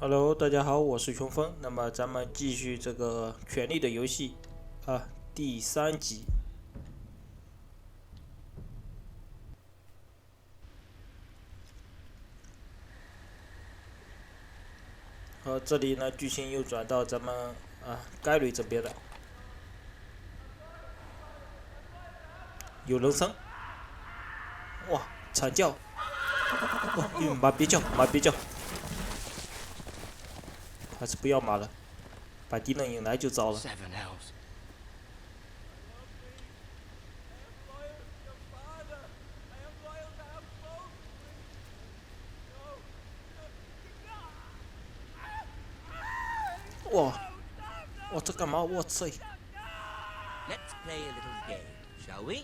Hello，大家好，我是熊蜂。那么咱们继续这个《权力的游戏》第3集。这里呢剧情又转到咱们盖瑞这边了，有人声，哇，惨叫，妈别叫，妈别叫，还是不要骂了，把敌人引来就糟了。哇，这干嘛？我操！ Let's play a little game, shall we?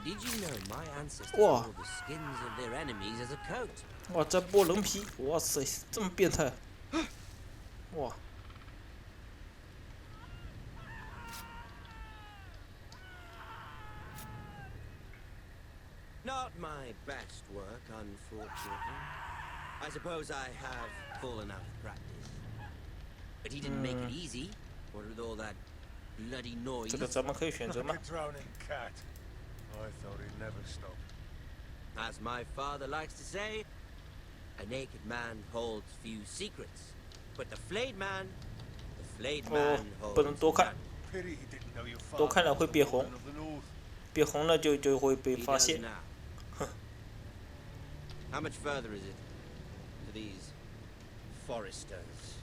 Did you know my ancestors Whoa. wore the skins of their enemies as a coat? 哇，在剥人皮！哇塞，这么变态！哇！ Not my best work, unfortunately. I suppose I have fallen out of practice. But he didn't make it easy, what with all that bloody noise. 这个咱们可以选择吗？ I thought he'd never stop. As my father likes to say, a naked man holds few secrets, but the flayed man holds 不能多看， Pity he didn't know your father 多看了会 was 变 the 红 Lord of the North. 变红了就会被 He 发 does 现。 now. How much further is it to these foresters?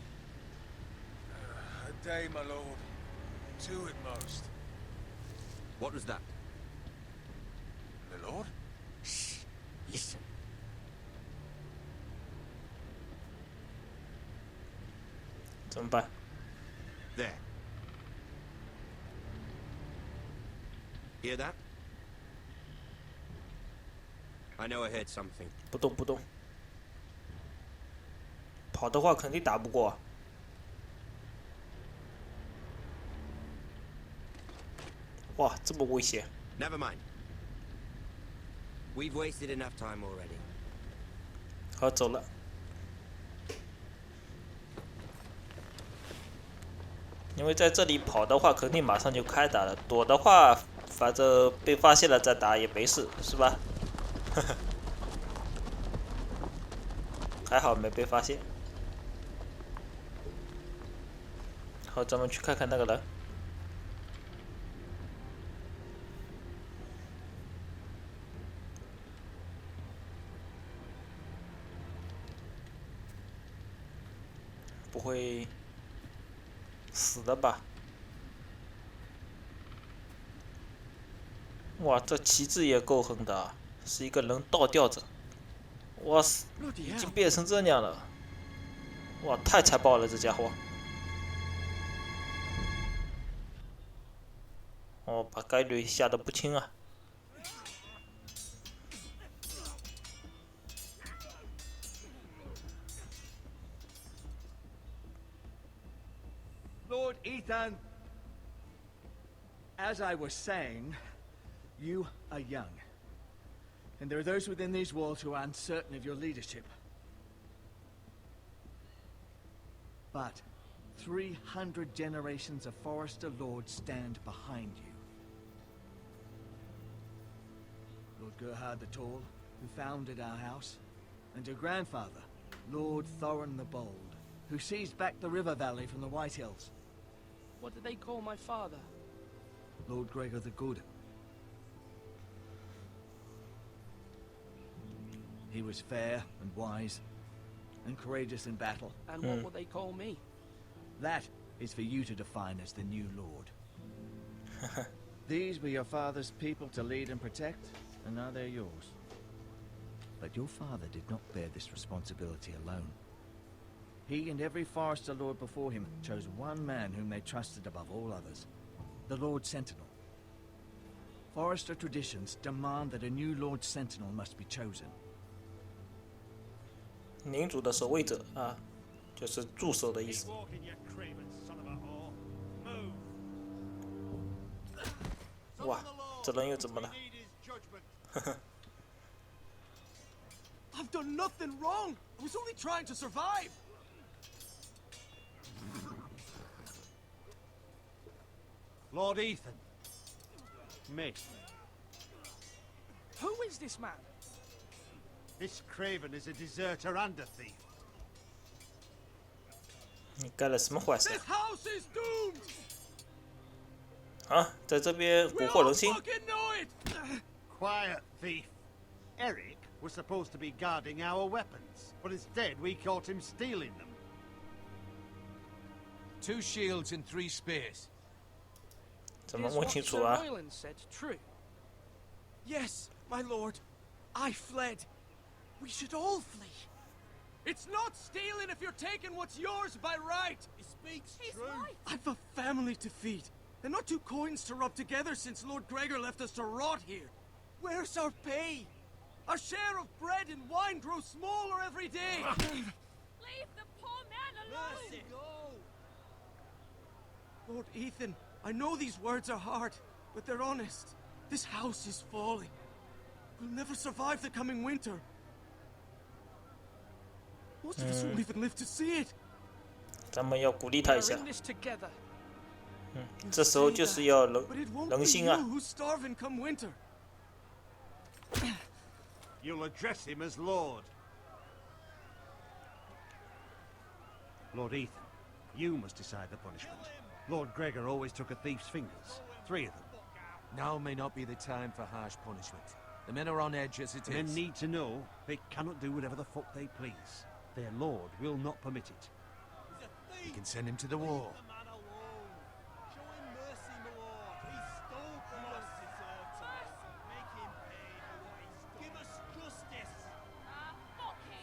A day, my lord. 2 at most. What was that? My lord? Shh. Listen. 怎么办？ There. Hear that? I know I heard something. 不动不动。跑的话肯定打不过。哇，这么危险！ Never mind. We've wasted enough time already. 好，走了。因为在这里跑的话，肯定马上就开打了；躲的话，反正被发现了再打也没事，是吧？还好没被发现。好，咱们去看看那个人。不会死的吧？哇，这旗帜也够狠的啊，是一个人倒吊着。哇塞，已经变成这样了！哇，太残暴了，这家伙！哦，把盖瑞吓得不轻啊！ Lord Ethan, as I was saying, you are young. And there are those within these walls who are uncertain of your leadership. But 300 generations of Forester Lords stand behind you. Lord Gerhard the Tall, who founded our house, and your grandfather, Lord Thorin the Bold, who seized back the river valley from the White Hills. What did they call my father? Lord Gregor the Good. He was fair and wise, and courageous in battle. And what will they call me? That is for you to define as the new lord. These were your father's people to lead and protect, and now they're yours. But your father did not bear this responsibility alone. He and every Forester Lord before him chose one man whom they trusted above all others, the Lord Sentinel. Forester traditions demand that a new Lord Sentinel must be chosen. 领主的守卫者啊，就是助手的意思。 哇，这人又怎么了？ I've done nothing wrong! I was only trying to survive. Lord Ethan. Mate, Who is this man? this Craven is a deserter and a thief. 你干了什么坏事 This house is doomed. 啊？在这边蛊 We 惑 all 人心？ fucking know it. Quiet, thief. Eric was supposed to be guarding our weapons, but instead we caught him stealing them. 2 shields and 3 spears. 怎么 Is 问 what 清 Sir 楚啊？ Royland said true? Yes, my lord. I fled. We should all flee. It's not stealing if you're taking what's yours by right. He speaks true. I've a family to feed, and not 2 coins to rub together since Lord Gregor left us to rot here. Where's our pay? Our share of bread and wine grows smaller every day. Leave the poor man alone! Lord Ethan, I know these words are hard, but they're honest. This house is falling. We'll never survive the coming winter. Most of us won't even live to see it. 咱们要鼓励他一 We're 下 in。this together. 这时候就是要 But it won't 人 be 心 you 啊！ who's starving come winter. You'll address him as Lord. Lord Ethan, you must decide the punishment. Lord Gregor always took a thief's fingers. 3 of them. Now may not be the time for harsh punishment. The men are on edge as it Men is. need to know they cannot do whatever the fuck they please. Their lord will not permit it. You can send him to the wall. Fuck him!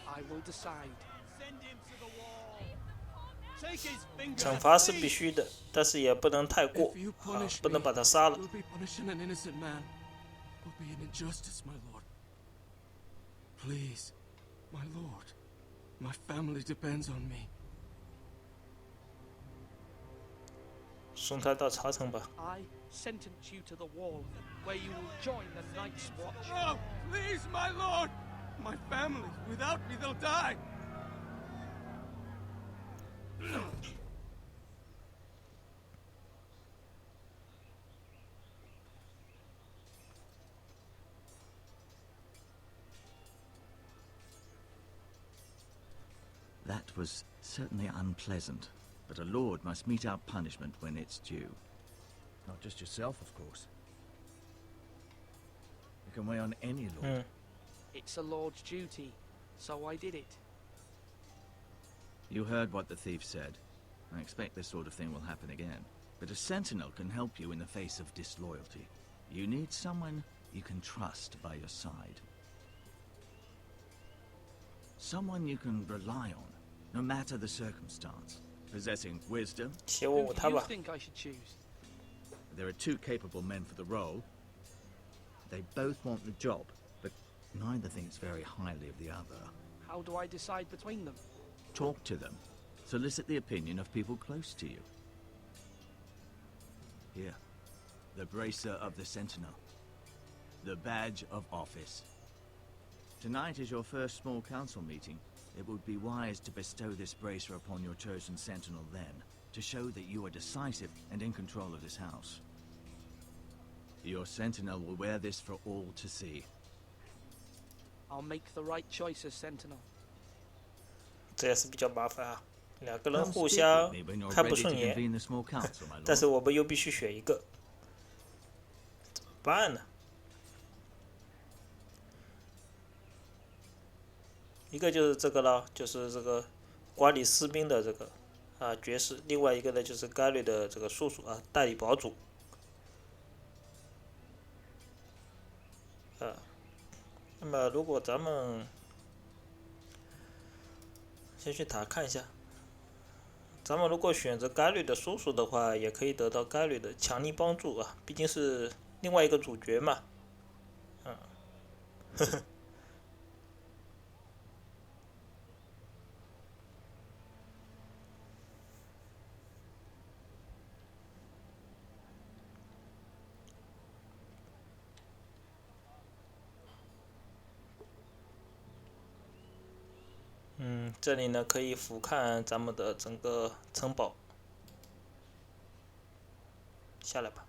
I will decide. 惩罚是必须的，但是也不能太过 If you 啊 punish，不能 me, 把他杀了。 you'll be punishing an innocent man. Will be an injustice, my lord. Please, my lord. My family depends on me. 送他到茶城吧。 I sentence you to the wall, where you will join the Night's Watch. No, please, my lord. My family. Without me, they'll die. That was certainly unpleasant, but a lord must mete out punishment when it's due. Not just yourself, of course. You can weigh on any lord. It's a lord's duty, so I did it. You heard what the thief said. I expect this sort of thing will happen again. But a sentinel can help you in the face of disloyalty. You need someone you can trust by your side. Someone you can rely on, no matter the circumstance. Possessing wisdom. 先问 Who 问 do 他 you 吧。 think I should choose? There are 2 capable men for the role. They both want the job, but neither thinks very highly of the other. How do I decide between them? Talk to them. Solicit the opinion of people close to you. Here, the bracer of the Sentinel. The badge of office. Tonight is your first small council meeting. It would be wise to bestow this bracer upon your chosen Sentinel then, to show that you are decisive and in control of this house. Your Sentinel will wear this for all to see. I'll make the right choice as Sentinel. 这也是比较麻烦啊，2个人 Come 互 speak 相 with me when you're 看不 ready 顺 to 眼， convene the small council, my 但是 lord. 我们又必须选一个，怎么办呢？一个就是这个了，就是这个管理士兵的这个啊爵士，另外一个呢就是该瑞的这个叔叔啊代理堡主。那么如果咱们先去打看一下，咱们如果选择该瑞的叔叔的话，也可以得到该瑞的强力帮助啊，毕竟是另外一个主角嘛。这里呢可以俯瞰咱们的整个城堡。下来吧。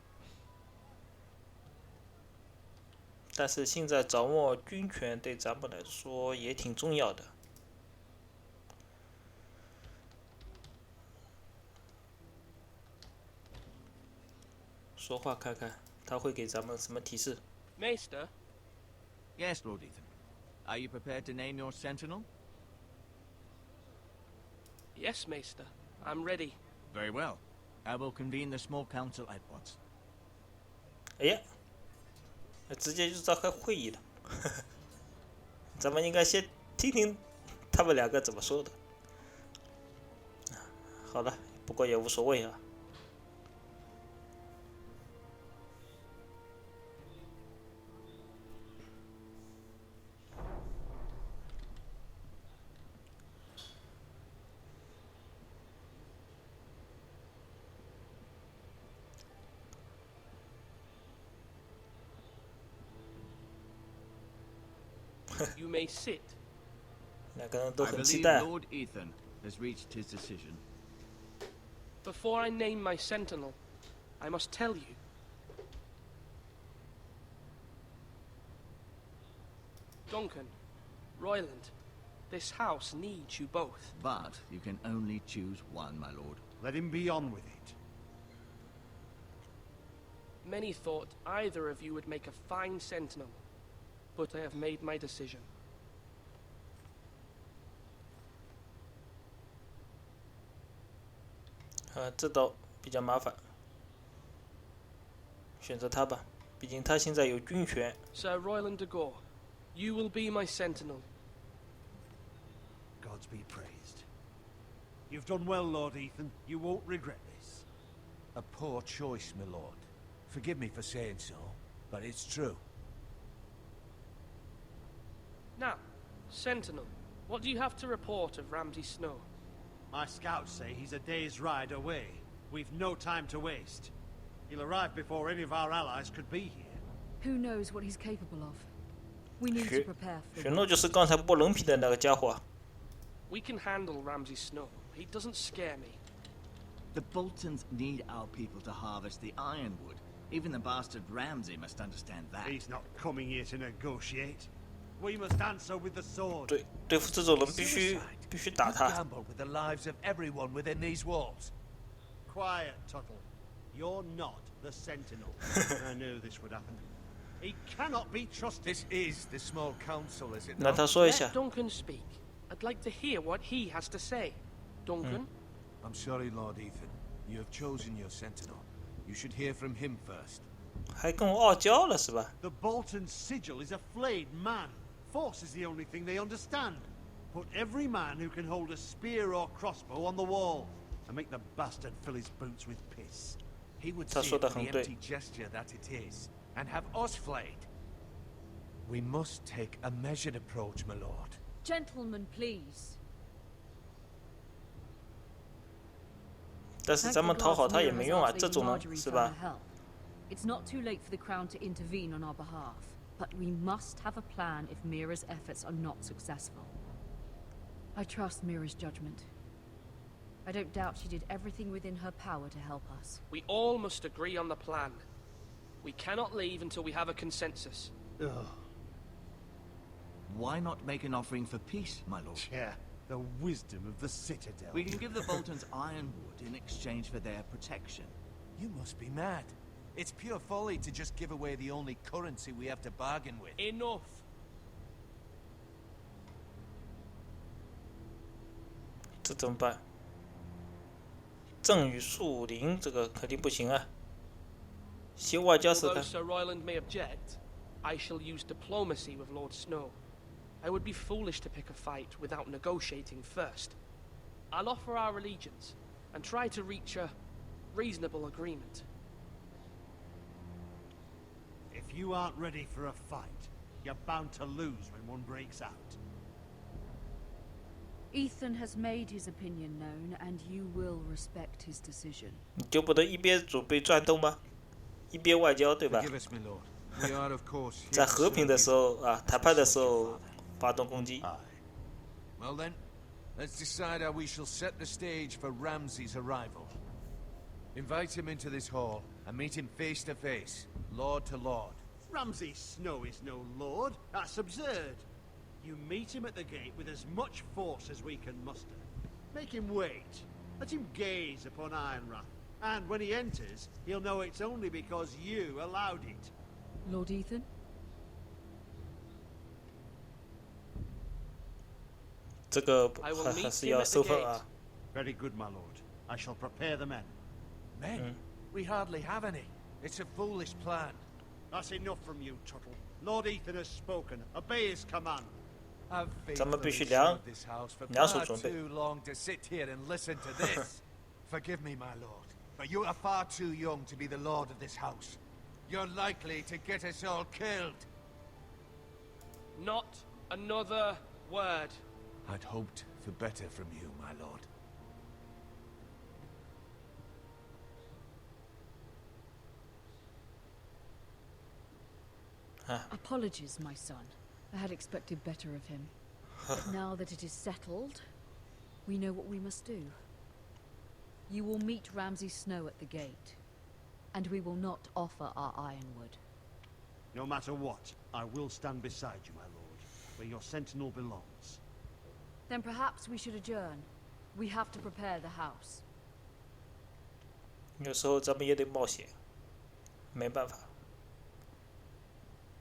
但是现在掌握军权对咱们来说也挺重要的。说话看看，他会给咱们什么提示？ Maester, Yes, Lord Ethan. Are you prepared to name your sentinel? yes, Maester. I'm ready. Very well. I will convene the small council at once. 哎呀，直接就召开会议了。咱们应该先听听他们两个怎么说的。好了，不过也无所谓啊。You may sit. 两个人都 I 很期 believe 待。 Lord Ethan has reached his decision. Before I name my sentinel, I must tell you. Duncan, Royland, this house needs you both. But you can only choose one, my lord. Let him be on with it. Many thought either of you would make a fine sentinel, but I have made my decision. 这倒比较麻烦，选择他吧，毕竟他现在有军权。 Sir Royland de Gore, you will be my sentinel. Gods be praised. You've done well, Lord Ethan. You won't regret this. A poor choice, my lord. Forgive me for saying so, but it's true. Now, sentinel, what do you have to report of Ramsay Snow? My scouts say he's a day's ride away. We've no time to waste. He'll arrive before any of our allies could be here. Who knows what he's capable of? We need to prepare for 雪诺就是刚才剥人皮的那个家伙。 We can handle Ramsay Snow. He doesn't scare me. The Boltons need our people to harvest the ironwood. Even the bastard Ramsay must understand that. He's not coming here to negotiate. We must answer with the sword. 对，对付这种人必须打 You 他。 gamble with the lives of everyone within these walls. Quiet, Tuttle. You're not the Sentinel. I knew this would happen. He cannot be trusted. This is the small council, is it 让 not? 他说一 Let 下。 Duncan speak. I'd like to hear what he has to say. Duncan? I'm sorry, Lord Ethan. You have chosen your sentinel. You should hear from him first. 还跟我傲娇了是吧？ The Bolton sigil is a flayed man. Force is the only thing they understand. Put every man who can hold a spear or crossbow on the wall, and make the bastard fill his boots with piss. He would 他 see 说 it 的 for 很 the 对。 empty gesture that it is, and have us flayed. We must take a measured approach, my lord. Gentlemen, please. 但是咱们讨好他也没用啊，这种人是吧？ It's not too late for the Crown to intervene on our behalf, but we must have a plan if Mira's efforts are not successful. I trust Mira's judgment. I don't doubt she did everything within her power to help us. We all must agree on the plan. We cannot leave until we have a consensus. Ugh. Why not make an offering for peace, my lord? Yeah, the wisdom of the Citadel. We can give the Boltons ironwood in exchange for their protection. You must be mad. It's pure folly to just give away the only currency we have to bargain with. Enough. 这怎么办？赠与树林这个肯定不行啊。先外交试 Although 看。 Sir Royland may object, I shall use diplomacy with Lord Snow. I would be foolish to pick a fight without negotiating first. I'll offer our allegiance and try to reach a reasonable agreement. If you aren't ready for a fight, you're bound to lose when one breaks out. Ethan has made his opinion known, and you will respect his decision. 你就不能一边准备战斗吗？一边外交，对吧？ Forgive us, my lord. We are, of course, here 在 to 和平的 serve 时 you. 候啊，谈判的时候发动攻击。 Aye. Well then, let's decide how we shall set the stage for Ramsay's arrival. Invite him into this hall and meet him face to face, lord to lord. Ramsay Snow is no lord. That's absurd. You meet him at the gate with as much force as we can muster. Make him wait. Let him gaze upon Ironrath. And when he enters, he'll know it's only because you allowed it. Lord Ethan? 这个还是要收分啊。Very good, my lord. I shall prepare the men. Men? We hardly have any. It's a foolish plan. That's enough from you, Tuttle. Lord Ethan has spoken. Obey his command. I've 咱们必 faithfully 须 served this house for 两手 far 准备。 too long to sit here and listen to this. Forgive me, my lord, but you are far too young to be the lord of this house. You're likely to get us all killed. Not another word. I'd hoped for better from you, my lord. Apologies, my son. I had expected better of him. But now that it is settled, we know what we must do. You will meet Ramsay Snow at the gate, and we will not offer our ironwood. No matter what, I will stand beside you, my lord, where your sentinel belongs. Then perhaps we should adjourn. We have to prepare the house. 有时候咱们也得冒险，没办法。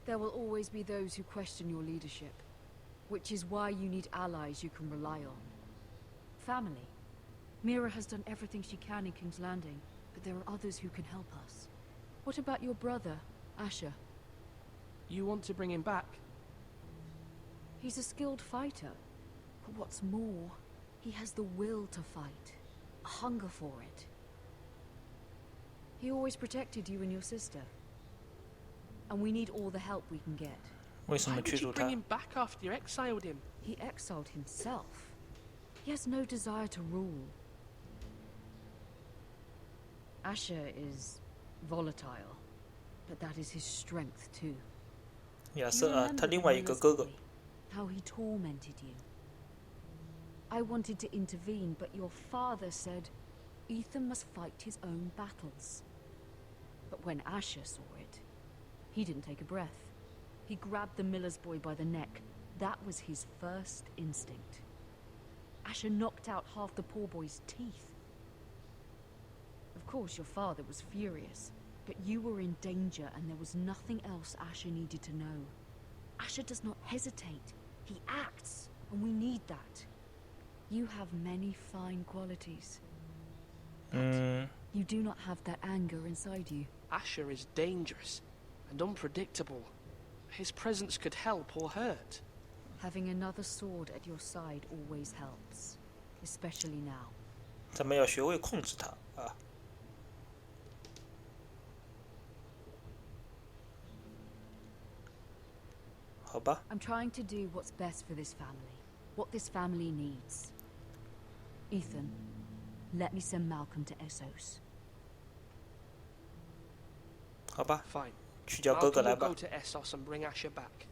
There will always be those who question your leadership, which is why you need allies you can rely on. Family. Mira has done everything she can in King's Landing, but there are others who can help us. What about your brother, Asher? You want to bring him back? He's a skilled fighter. But what's more, he has the will to fight. A hunger for it. He always protected you and your sister. And we need all the help we can get. 为什 Why 么 would 驱 you 逐 bring 他？ him back after you exiled him? He exiled himself. He has no desire to rule. Asher is volatile, but that is his strength too. 亚 You 瑟啊， remember 他 the 另外一个 miller's 哥哥 boy, how he tormented you. I wanted to intervene, but your father said Ethan must fight his own battles. But when Asher saw it, he didn't take a breath. He grabbed the miller's boy by the neck. That was his first instinct. Asher knocked out half the poor boy's teeth. Of course, your father was furious, but you were in danger and there was nothing else Asher needed to know. Asher does not hesitate. He acts, and we need that. You have many fine qualities. But you do not have that anger inside you. Asher is dangerous and unpredictable. His presence could help or hurt. Having another sword at your side always helps, especially now. 咱们要学会控制他啊。好吧， I'm trying to do what's best for this family, what this family needs. Ethan, let me send Malcolm to Essos. 好吧， Fine. 去叫哥哥 Malcolm 来 will 吧 go。to Essos and bring Asher back.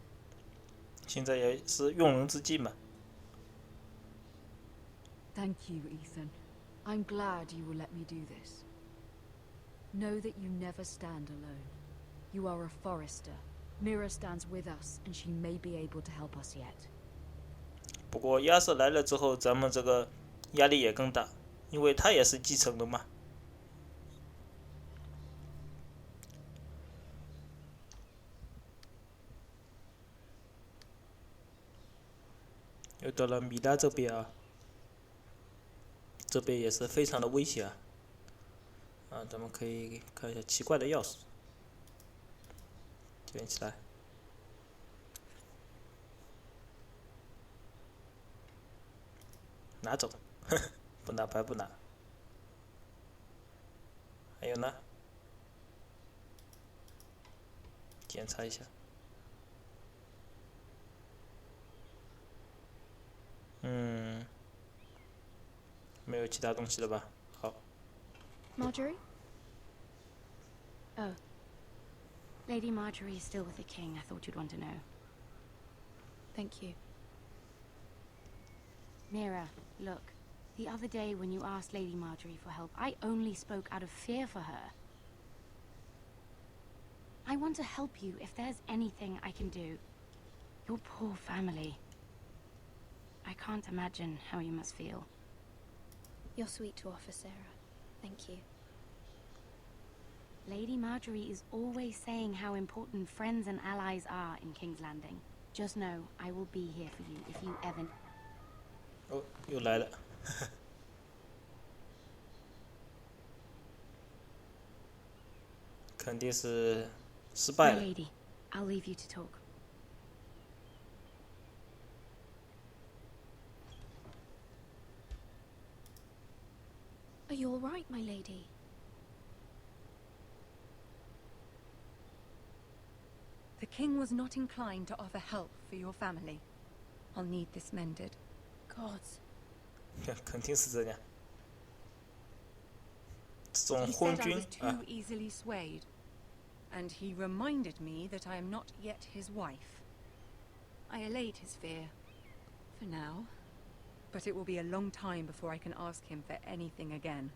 现在也是用人之际嘛。 Thank you, Ethan. I'm glad you will let me do this. Know that you never stand alone. You are a forester. Mira stands with us, and she may be able to help us yet. 不过亚瑟来了之后，咱们这个压力也更大，因为他也是继承人嘛。又到了米拉这边啊，这边也是非常的危险啊。啊，咱们可以看一下奇怪的钥匙，捡起来。拿走，不拿白不拿。还有呢？检查一下。没有其他东西了吧？好。 Marjorie? Oh. Lady Marjorie is still with the king. I thought you'd want to know. Thank you. Mira, look. The other day when you asked Lady Marjorie for help, I only spoke out of fear for her. I want to help you if there's anything I can do. Your poor family. I can't imagine how you must feel. You're sweet to offer, Sarah. Thank you. Lady Marjorie is always saying how important friends and allies are in King's Landing. Just know, I will be here for you if you ever... 哦，又来了。肯定是失败 My 了。 lady, I'll leave you to talk. Are you all right, my lady? The king was not inclined to offer help for your family. I'll need this mended. Gods. 肯定是这样。这种 He 昏 said I 君 was 啊 too，easily swayed. And he reminded me that I am not yet his wife. I allayed his fear. For now. But it will be a long time before I can ask him for anything again.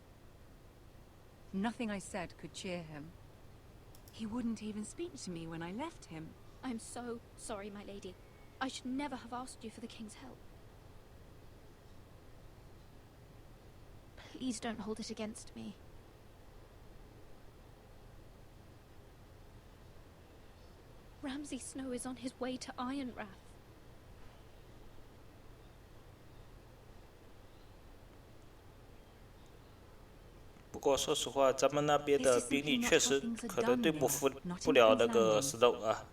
Nothing I said could cheer him. He wouldn't even speak to me when I left him. I'm so sorry, my lady. I should never have asked you for the king's help. Please don't hold it against me. Ramsay Snow is on his way to Ironrath. 不过说实话，咱们那边的兵力确实可能对付不了那个石头啊，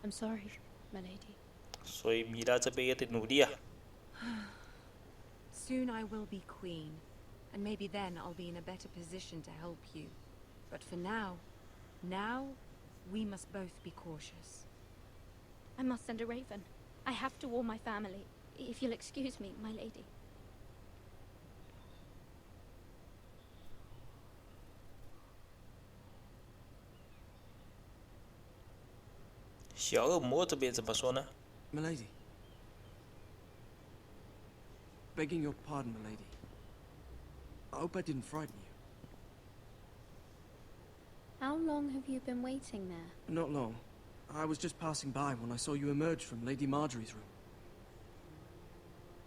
I'm sorry, my lady. 所以米拉这边也得努力啊。 Soon I will be queen. And maybe then I'll be in a better position to help you. But for now, we must both be cautious. I must send a raven. I have to warn my family. If you'll excuse me, my lady. 小恶魔这边怎么说呢？ Milady. Begging your pardon, milady. I hope I didn't frighten you. How long have you been waiting there? Not long. I was just passing by when I saw you emerge from Lady Marjorie's room.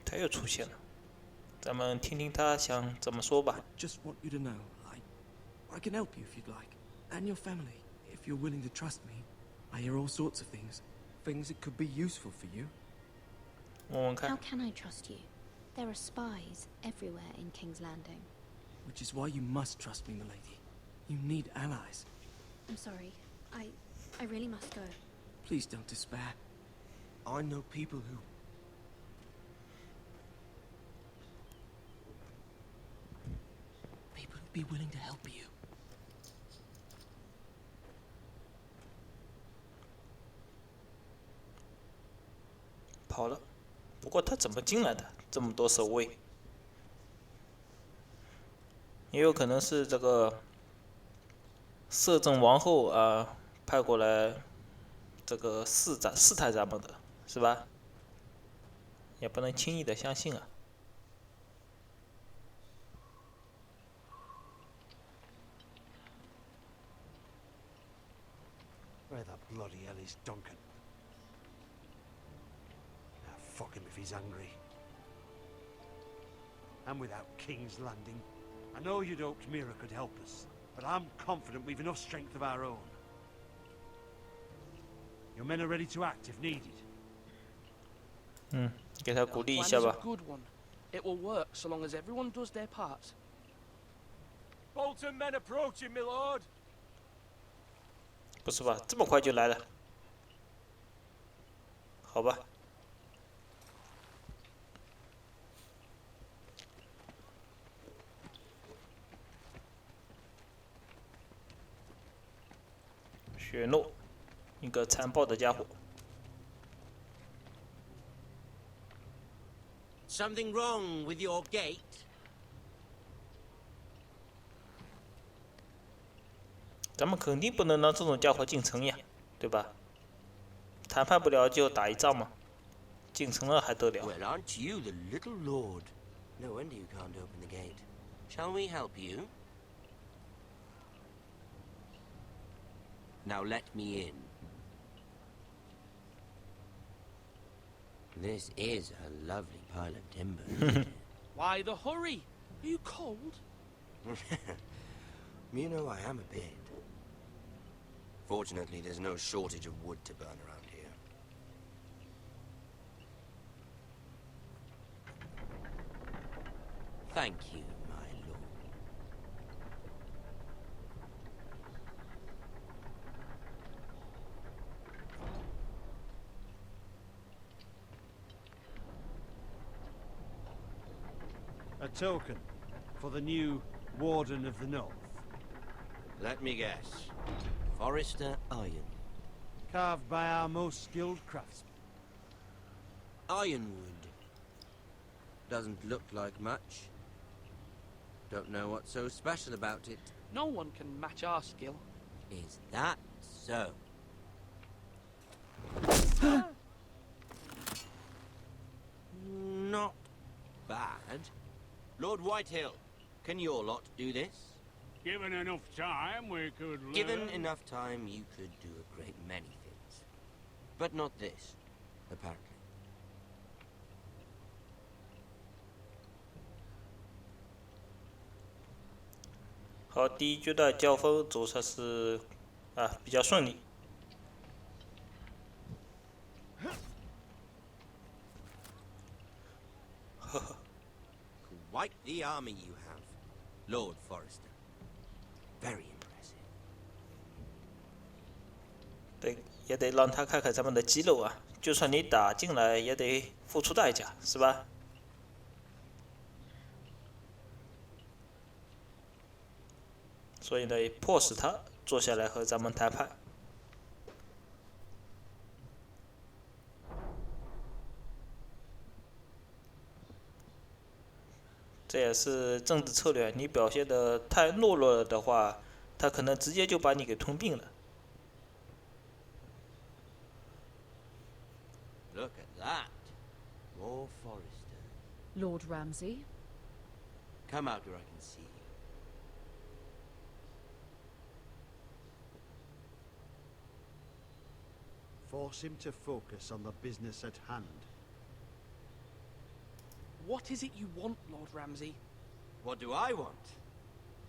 他又出现了，咱们听听他想怎么说吧。 Just want you to know, I can help you if you'd like. And your family, if you're willing to trust me. I hear all sorts of things. Things that could be useful for you. 问问 How 看， can I trust you? There are spies everywhere in King's Landing. Which is why you must trust me, milady. You need allies. I'm sorry. I really must go. Please don't despair. I know people who... People who'd be willing to help you. 跑了。不过他怎么进来的？这么多守卫，也有可能是这个摄政王后啊派过来这个试探咱们的，是吧？也不能轻易的相信啊。 Where the bloody hell is Duncan? Ah, fuck him if he's angry. And without King's Landing, I know you'd hoped Mira could help us, but I'm confident we've enough strength of our own. Your men are ready to act if needed. 给他鼓励一 Plan 下 is a 吧。 good one. It will work so long as everyone does their part. Bolton men approaching, my lord. 不是吧？这么快就来了？好吧。雪诺，一个残暴的家伙。 Something wrong with your gate? 咱们肯定不能让这种家伙进城呀，对吧？谈判不了就打一仗嘛，进城了还得了？ Well, aren't you the little lord? No wonder you can't open the gate. Shall we help you? Now let me in. This is a lovely pile of timber, isn't it? Why the hurry? Are you cold? You know, I am a bit. Fortunately, there's no shortage of wood to burn around here. Thank you, my lord. A token for the new Warden of the North. Let me guess. Forrester Iron. Carved by our most skilled craftsmen. Ironwood. Doesn't look like much. Don't know what's so special about it. No one can match our skill. Is that so? Not bad. Lord Whitehill, can your lot do this? Given enough time, we could learn. Given enough time, you could do a great many things. But not this, apparently. 好，第一局的交锋总算是比较顺利。 Quite the army you have, Lord Forrester. Very impressive. 对，也得让他看看咱们的肌肉啊！就算你打进来，也得付出代价，是吧？所以呢，迫使他坐下来和咱们谈判。这也是政治策略，你表现的太懦弱了的话，他可能直接就把你给吞并了。 Look at that. More Forrester. Lord Ramsay? Come out where I can see you. Force him to focus on the business at hand. What is it you want, Lord Ramsay? What do I want?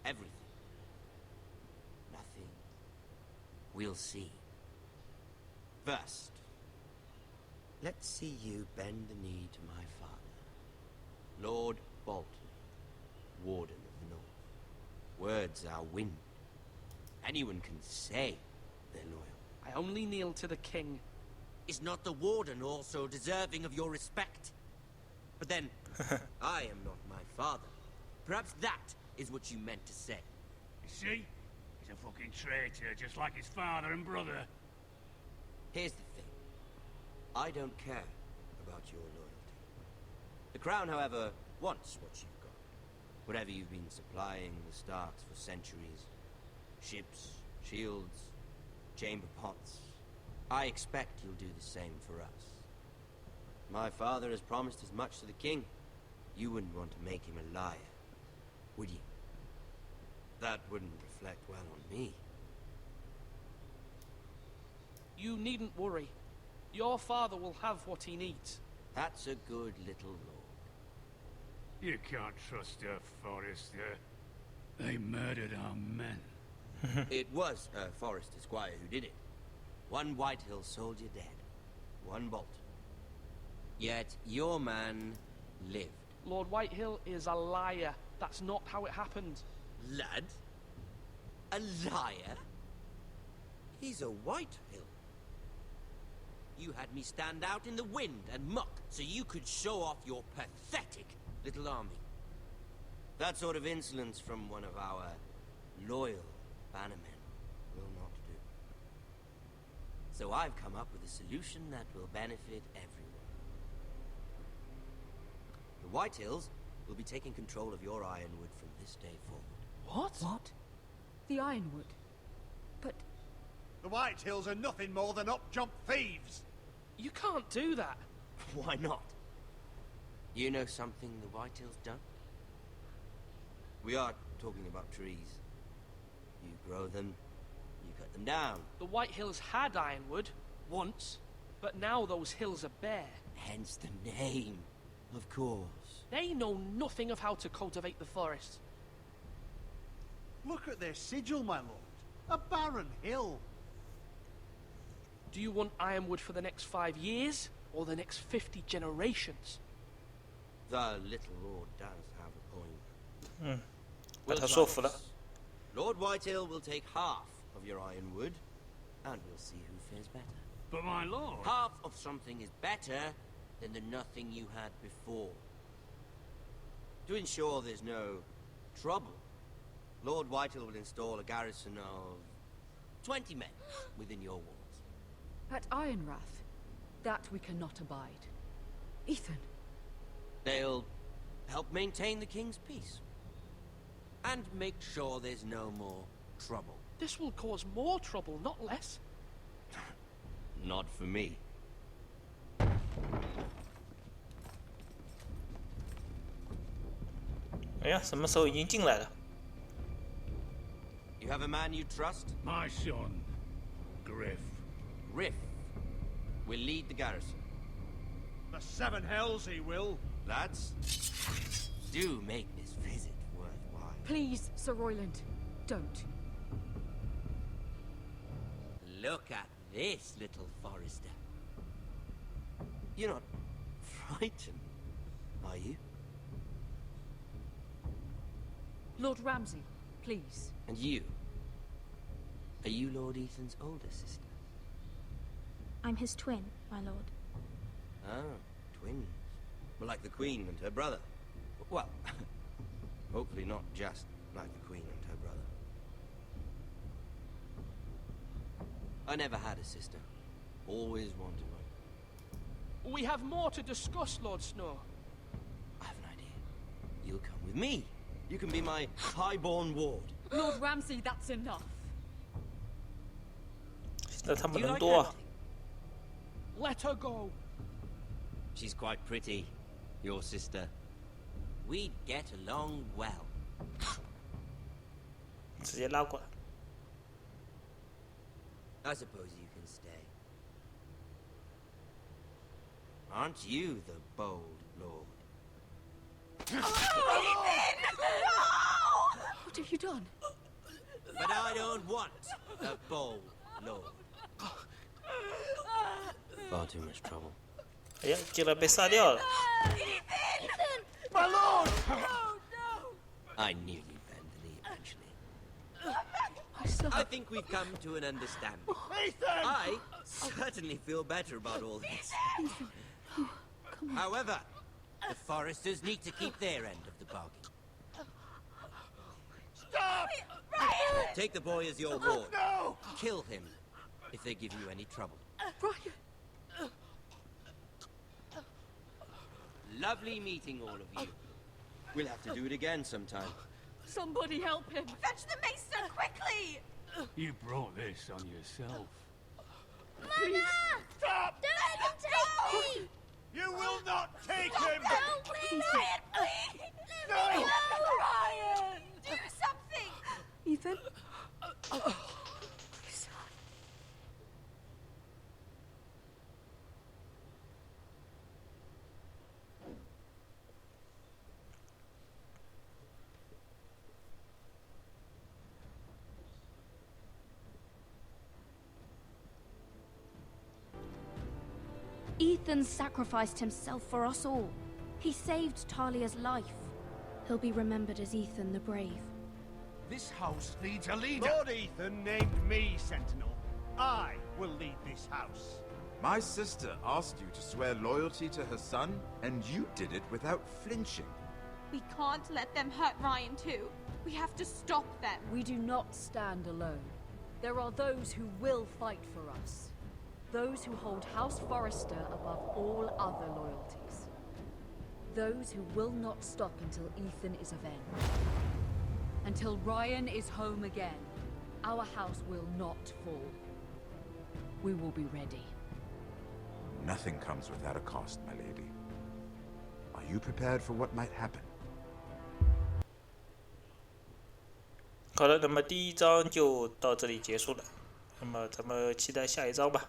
Everything. Nothing. We'll see. First, let's see you bend the knee to my father, Lord Bolton, Warden of the North. Words are wind. Anyone can say they're loyal. I only kneel to the king. Is not the Warden also deserving of your respect? But then, I am not my father. Perhaps that is what you meant to say. You see? He's a fucking traitor, just like his father and brother. Here's the thing. I don't care about your loyalty. The Crown, however, wants what you've got. Whatever you've been supplying the Starks for centuries. Ships, shields, chamber pots. I expect you'll do the same for us. My father has promised as much to the king. You wouldn't want to make him a liar, would you? That wouldn't reflect well on me. You needn't worry. Your father will have what he needs. That's a good little lord. You can't trust her, Forrester. They murdered our men. It was Forrester Squire who did it. One Whitehill soldier dead. One Bolton. Yet your man lived. Lord Whitehill is a liar. That's not how it happened. Lad? A liar? He's a Whitehill. You had me stand out in the wind and muck so you could show off your pathetic little army. That sort of insolence from one of our loyal bannermen will not do. So I've come up with a solution that will benefit everyone. The Whitehills will be taking control of your ironwood from this day forward. What? The Ironwood? But... The Whitehills are nothing more than up-jump thieves! You can't do that. Why not? You know something the Whitetail's done? We are talking about trees. You grow them, you cut them down. The White Hills had ironwood, once, but now those hills are bare. Hence the name, of course. They know nothing of how to cultivate the forest. Look at their sigil, my lord. A barren hill. Do you want ironwood for the next 5 years, or the next 50 generations? The little lord does have a point. 把他说服了。 Lord Whitetail will take half of your ironwood, and we'll see who fares better. But my lord... Half of something is better than the nothing you had before. To ensure there's no trouble, Lord Whitetail will install a garrison of 20 men within your walls. At Ironrath, that we cannot abide. Ethan. They'll help maintain the king's peace. And make sure there's no more trouble. This will cause more trouble, not less. Not for me. 哎呀，什么时候已经进来了？ You have a man you trust? My son, Griff. Riff will lead the garrison. The seven hells he will. Lads, do make this visit worthwhile. Please, Sir Royland, don't. Look at this, little Forester. You're not frightened, are you? Lord Ramsay, please. And you? Are you Lord Ethan's older sister? I'm his twin, my lord. Ah, twins. Well, like the Queen and her brother. Well, hopefully not just like the Queen and her brother. I never had a sister. Always wanted one. We have more to discuss, Lord Snow. I have an idea. You'll come with me. You can be my highborn ward. Lord Ramsay, that's enough. 现在他们 Do you 人 like 多啊。 hunting? Let her go. She's quite pretty, your sister. We'd get along well. 直接拉过来。 I suppose you can stay. Aren't you the bold lord? What have you done? But I don't want a bold lord. Far too much trouble. 哎呀，竟然被杀掉了。 My lord! I knew you'd bend the knee eventually. My son. I think we've come to an understanding. Ethan! I certainly feel better about all this. However, the Foresters need to keep their end of the bargain. Stop! Take the boy as your ward. No! Kill him if they give you any trouble. Brian. Lovely meeting all of you. We'll have to do it again sometime. Somebody help him. Fetch the maester, quickly! You brought this on yourself. Please. Stop! Don't let him take me! You will not take him! Help me! Ryan, please! Let me go! Ryan! Do something! Ethan. Ethan sacrificed himself for us all. He saved Talia's life. He'll be remembered as Ethan the Brave. This house needs a leader. Lord Ethan named me Sentinel. I will lead this house. My sister asked you to swear loyalty to her son, and you did it without flinching. We can't let them hurt Ryan too. We have to stop them. We do not stand alone. There are those who will fight for us. Those who hold House Forrester above all other loyalties. Those who will not stop until Ethan is avenged. Until Ryan is home again, our house will not fall. We will be ready. Nothing comes without a cost, my lady. Are you prepared for what might happen? 好了，那么第1章就到这里结束了。那么咱们期待下一章吧。